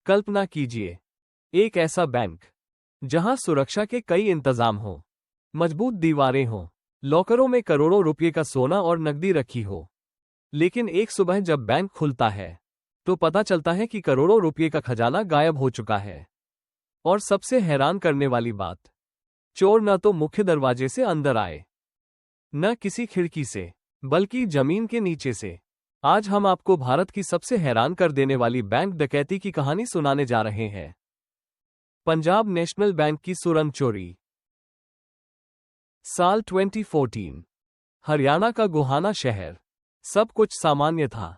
कल्पना कीजिए, एक ऐसा बैंक जहां सुरक्षा के कई इंतजाम हो, मजबूत दीवारें हो, लॉकरों में करोड़ों रुपए का सोना और नकदी रखी हो। लेकिन एक सुबह जब बैंक खुलता है तो पता चलता है कि करोड़ों रुपए का खजाना गायब हो चुका है। और सबसे हैरान करने वाली बात, चोर न तो मुख्य दरवाजे से अंदर आए, न किसी खिड़की से, बल्कि जमीन के नीचे से। आज हम आपको भारत की सबसे हैरान कर देने वाली बैंक डकैती की कहानी सुनाने जा रहे हैं। पंजाब नेशनल बैंक की सुरंग चोरी। साल 2014। हरियाणा का गोहाना शहर। सब कुछ सामान्य था।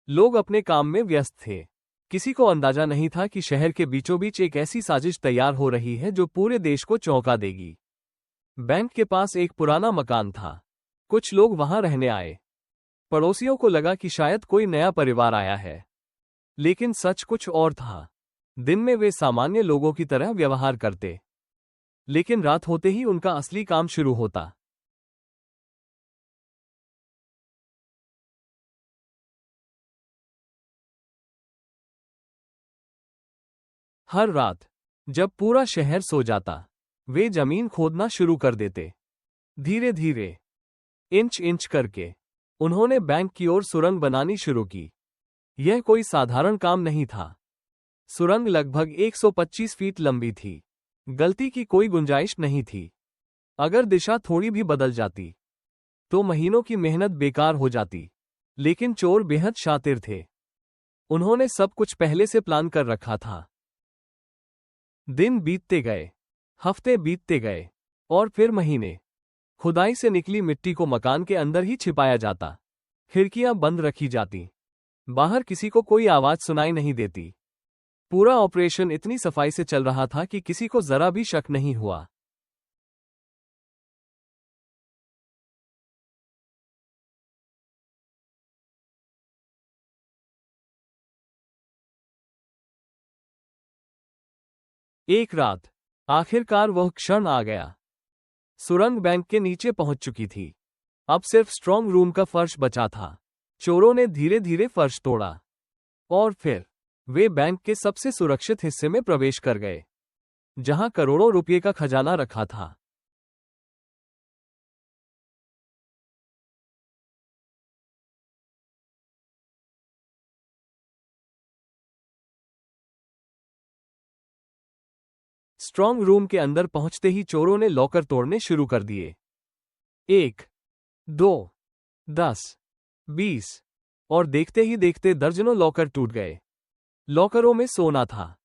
लोग अपने काम में व्यस्त थे। किसी को अंदाजा नहीं था कि शहर के बीचों बीच एक ऐसी साजिश तैयार हो रही है जो पूरे देश को चौंका देगी। बैंक के पास एक पुराना मकान था। कुछ लोग वहां रहने आए। पड़ोसियों को लगा कि शायद कोई नया परिवार आया है। लेकिन सच कुछ और था। दिन में वे सामान्य लोगों की तरह व्यवहार करते, लेकिन रात होते ही उनका असली काम शुरू होता। हर रात जब पूरा शहर सो जाता, वे जमीन खोदना शुरू कर देते। धीरे धीरे, इंच इंच करके उन्होंने बैंक की ओर सुरंग बनानी शुरू की। यह कोई साधारण काम नहीं था। सुरंग लगभग 125 फीट लंबी थी। गलती की कोई गुंजाइश नहीं थी। अगर दिशा थोड़ी भी बदल जाती तो महीनों की मेहनत बेकार हो जाती। लेकिन चोर बेहद शातिर थे। उन्होंने सब कुछ पहले से प्लान कर रखा था। दिन बीतते गए, हफ्ते बीतते गए, और फिर महीने। खुदाई से निकली मिट्टी को मकान के अंदर ही छिपाया जाता। खिड़कियां बंद रखी जाती। बाहर किसी को कोई आवाज सुनाई नहीं देती। पूरा ऑपरेशन इतनी सफाई से चल रहा था कि किसी को जरा भी शक नहीं हुआ। एक रात, आखिरकार वह क्षण आ गया। सुरंग बैंक के नीचे पहुंच चुकी थी। अब सिर्फ स्ट्रांग रूम का फर्श बचा था। चोरों ने धीरे धीरे फर्श तोड़ा, और फिर वे बैंक के सबसे सुरक्षित हिस्से में प्रवेश कर गए, जहां करोड़ों रुपए का खजाना रखा था। स्ट्रांग रूम के अंदर पहुंचते ही चोरों ने लॉकर तोड़ने शुरू कर दिए। 1, 2, 10, 20, और देखते ही देखते दर्जनों लॉकर टूट गए। लॉकरों में सोना था,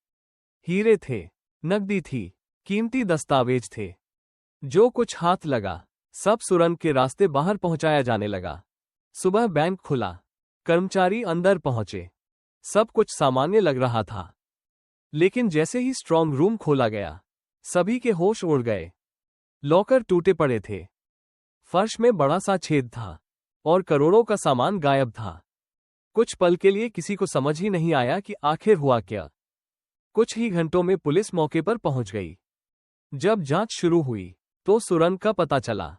हीरे थे, नकदी थी, कीमती दस्तावेज थे। जो कुछ हाथ लगा, सब सुरंग के रास्ते बाहर पहुंचाया जाने लगा। सुबह बैंक खुला, कर्मचारी अंदर पहुंचे। सब कुछ सामान्य लग रहा था। लेकिन जैसे ही स्ट्रांग रूम खोला गया, सभी के होश उड़ गए। लॉकर टूटे पड़े थे, फर्श में बड़ा सा छेद था, और करोड़ों का सामान गायब था। कुछ पल के लिए किसी को समझ ही नहीं आया कि आखिर हुआ क्या। कुछ ही घंटों में पुलिस मौके पर पहुंच गई। जब जांच शुरू हुई तो सुरंग का पता चला।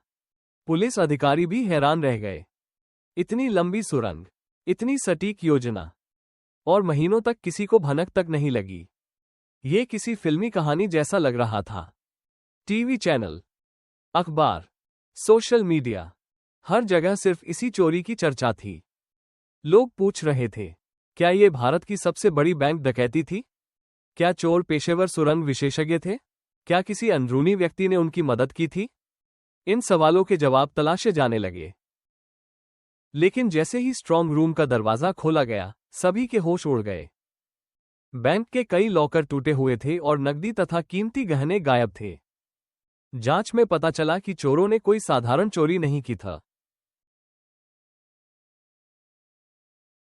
पुलिस अधिकारी भी हैरान रह गए। इतनी लंबी सुरंग, इतनी सटीक योजना, और महीनों तक किसी को भनक तक नहीं लगी। ये किसी फिल्मी कहानी जैसा लग रहा था। टीवी चैनल, अखबार, सोशल मीडिया, हर जगह सिर्फ इसी चोरी की चर्चा थी। लोग पूछ रहे थे, क्या ये भारत की सबसे बड़ी बैंक डकैती थी? क्या चोर पेशेवर सुरंग विशेषज्ञ थे? क्या किसी अंदरूनी व्यक्ति ने उनकी मदद की थी? इन सवालों के जवाब तलाशे जाने लगे। लेकिन जैसे ही स्ट्रांग रूम का दरवाजा खोला गया, सभी के होश उड़ गए। बैंक के कई लॉकर टूटे हुए थे और नकदी तथा कीमती गहने गायब थे। जांच में पता चला कि चोरों ने कोई साधारण चोरी नहीं की था।